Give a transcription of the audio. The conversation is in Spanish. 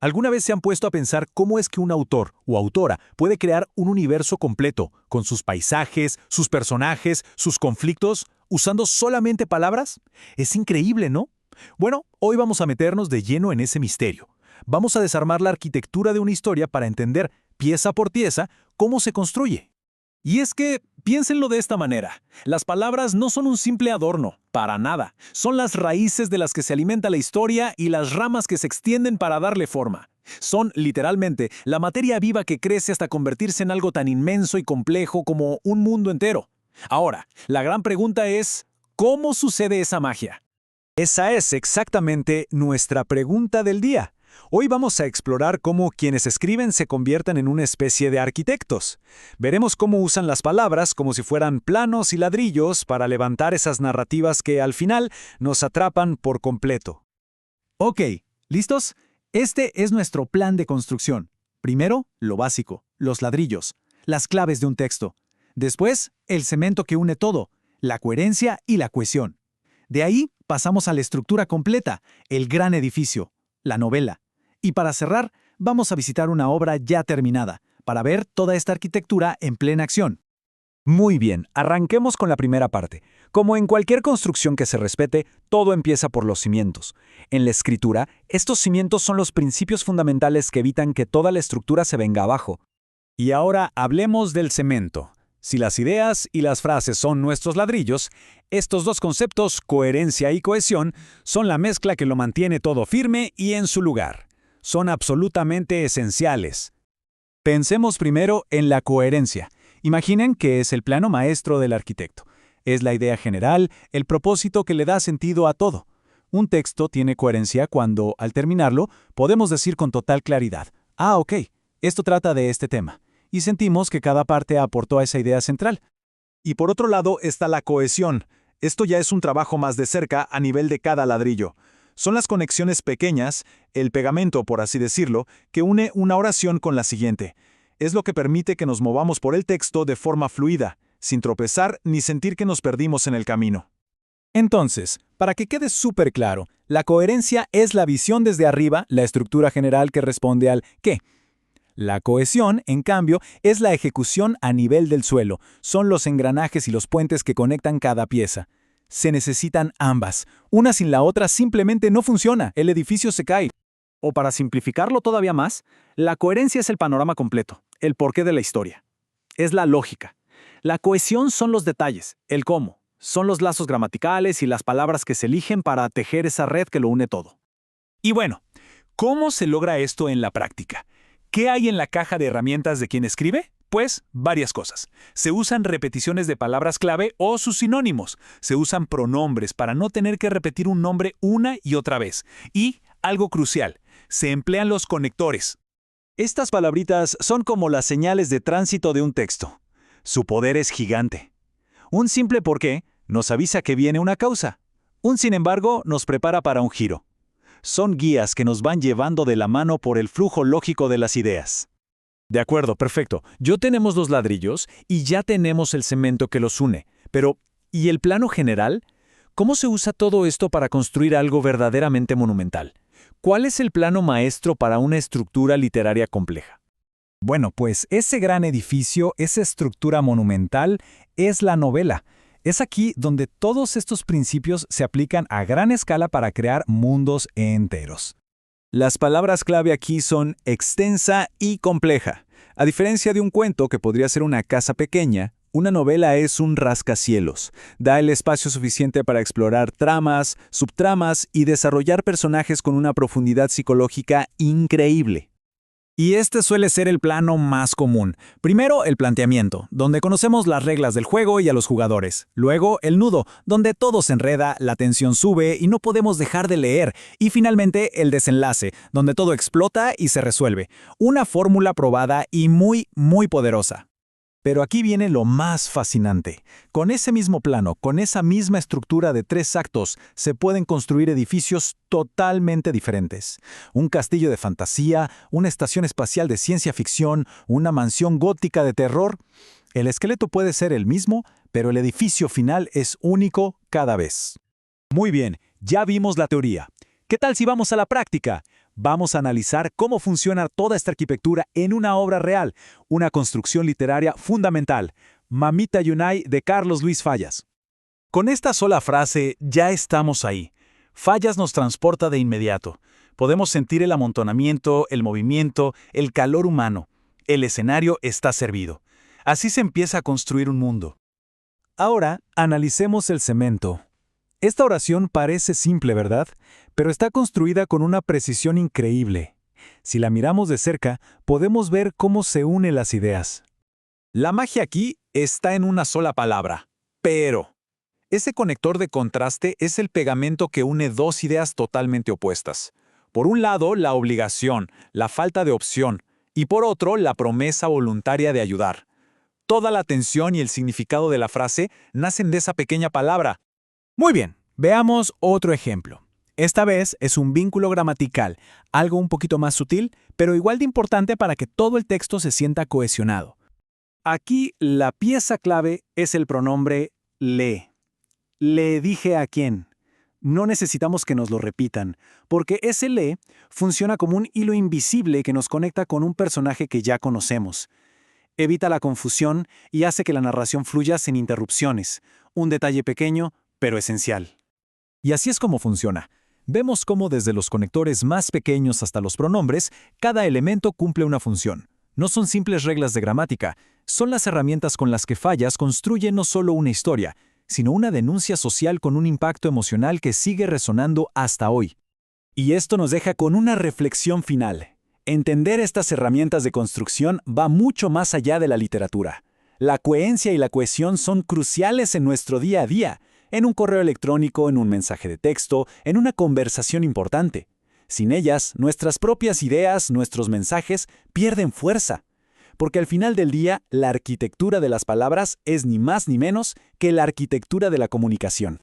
¿Alguna vez se han puesto a pensar cómo es que un autor o autora puede crear un universo completo, con sus paisajes, sus personajes, sus conflictos, usando solamente palabras? Es increíble, ¿no? Bueno, hoy vamos a meternos de lleno en ese misterio. Vamos a desarmar la arquitectura de una historia para entender, pieza por pieza, cómo se construye. Y es que, piénsenlo de esta manera, las palabras no son un simple adorno, para nada. Son las raíces de las que se alimenta la historia y las ramas que se extienden para darle forma. Son, literalmente, la materia viva que crece hasta convertirse en algo tan inmenso y complejo como un mundo entero. Ahora, la gran pregunta es, ¿cómo sucede esa magia? Esa es exactamente nuestra pregunta del día. Hoy vamos a explorar cómo quienes escriben se convierten en una especie de arquitectos. Veremos cómo usan las palabras como si fueran planos y ladrillos para levantar esas narrativas que al final nos atrapan por completo. Ok, ¿listos? Este es nuestro plan de construcción. Primero, lo básico, los ladrillos, las claves de un texto. Después, el cemento que une todo, la coherencia y la cohesión. De ahí pasamos a la estructura completa, el gran edificio, la novela. Y para cerrar, vamos a visitar una obra ya terminada, para ver toda esta arquitectura en plena acción. Muy bien, arranquemos con la primera parte. Como en cualquier construcción que se respete, todo empieza por los cimientos. En la escritura, estos cimientos son los principios fundamentales que evitan que toda la estructura se venga abajo. Y ahora hablemos del cemento. Si las ideas y las frases son nuestros ladrillos, estos dos conceptos, coherencia y cohesión, son la mezcla que lo mantiene todo firme y en su lugar. Son absolutamente esenciales. Pensemos primero en la coherencia. Imaginen que es el plano maestro del arquitecto. Es la idea general, el propósito que le da sentido a todo. Un texto tiene coherencia cuando, al terminarlo, podemos decir con total claridad, ok, esto trata de este tema. Y sentimos que cada parte aportó a esa idea central. Y por otro lado está la cohesión. Esto ya es un trabajo más de cerca a nivel de cada ladrillo. Son las conexiones pequeñas, el pegamento, por así decirlo, que une una oración con la siguiente. Es lo que permite que nos movamos por el texto de forma fluida, sin tropezar ni sentir que nos perdimos en el camino. Entonces, para que quede súper claro, la coherencia es la visión desde arriba, la estructura general que responde al ¿qué? La cohesión, en cambio, es la ejecución a nivel del suelo. Son los engranajes y los puentes que conectan cada pieza. Se necesitan ambas. Una sin la otra simplemente no funciona. El edificio se cae. O para simplificarlo todavía más, la coherencia es el panorama completo, el porqué de la historia. Es la lógica. La cohesión son los detalles, el cómo. Son los lazos gramaticales y las palabras que se eligen para tejer esa red que lo une todo. Y bueno, ¿cómo se logra esto en la práctica? ¿Qué hay en la caja de herramientas de quien escribe? Pues varias cosas. Se usan repeticiones de palabras clave o sus sinónimos. Se usan pronombres para no tener que repetir un nombre una y otra vez. Y, algo crucial, se emplean los conectores. Estas palabritas son como las señales de tránsito de un texto. Su poder es gigante. Un simple porqué nos avisa que viene una causa. Un sin embargo nos prepara para un giro. Son guías que nos van llevando de la mano por el flujo lógico de las ideas. De acuerdo, perfecto. Ya tenemos los ladrillos y ya tenemos el cemento que los une. Pero, ¿y el plano general? ¿Cómo se usa todo esto para construir algo verdaderamente monumental? ¿Cuál es el plano maestro para una estructura literaria compleja? Bueno, pues ese gran edificio, esa estructura monumental, es la novela. Es aquí donde todos estos principios se aplican a gran escala para crear mundos enteros. Las palabras clave aquí son extensa y compleja. A diferencia de un cuento que podría ser una casa pequeña, una novela es un rascacielos. Da el espacio suficiente para explorar tramas, subtramas y desarrollar personajes con una profundidad psicológica increíble. Y este suele ser el plano más común. Primero, el planteamiento, donde conocemos las reglas del juego y a los jugadores. Luego, el nudo, donde todo se enreda, la tensión sube y no podemos dejar de leer. Y finalmente, el desenlace, donde todo explota y se resuelve. Una fórmula probada y muy poderosa. Pero aquí viene lo más fascinante. Con ese mismo plano, con esa misma estructura de 3 actos, se pueden construir edificios totalmente diferentes. Un castillo de fantasía, una estación espacial de ciencia ficción, una mansión gótica de terror. El esqueleto puede ser el mismo, pero el edificio final es único cada vez. Muy bien, ya vimos la teoría. ¿Qué tal si vamos a la práctica? Vamos a analizar cómo funciona toda esta arquitectura en una obra real, una construcción literaria fundamental, Mamita Yunay de Carlos Luis Fallas. Con esta sola frase, ya estamos ahí. Fallas nos transporta de inmediato. Podemos sentir el amontonamiento, el movimiento, el calor humano. El escenario está servido. Así se empieza a construir un mundo. Ahora, analicemos el cemento. Esta oración parece simple, ¿verdad? Pero está construida con una precisión increíble. Si la miramos de cerca, podemos ver cómo se unen las ideas. La magia aquí está en una sola palabra: pero. Ese conector de contraste es el pegamento que une dos ideas totalmente opuestas. Por un lado, la obligación, la falta de opción, y por otro, la promesa voluntaria de ayudar. Toda la tensión y el significado de la frase nacen de esa pequeña palabra. Muy bien, veamos otro ejemplo. Esta vez es un vínculo gramatical, algo un poquito más sutil, pero igual de importante para que todo el texto se sienta cohesionado. Aquí la pieza clave es el pronombre le. Le dije a quién. No necesitamos que nos lo repitan, porque ese le funciona como un hilo invisible que nos conecta con un personaje que ya conocemos. Evita la confusión y hace que la narración fluya sin interrupciones. Un detalle pequeño, pero esencial. Y así es como funciona. Vemos cómo desde los conectores más pequeños hasta los pronombres, cada elemento cumple una función. No son simples reglas de gramática, son las herramientas con las que Fallas construye no solo una historia, sino una denuncia social con un impacto emocional que sigue resonando hasta hoy. Y esto nos deja con una reflexión final. Entender estas herramientas de construcción va mucho más allá de la literatura. La coherencia y la cohesión son cruciales en nuestro día a día, en un correo electrónico, en un mensaje de texto, en una conversación importante. Sin ellas, nuestras propias ideas, nuestros mensajes, pierden fuerza. Porque al final del día, la arquitectura de las palabras es ni más ni menos que la arquitectura de la comunicación.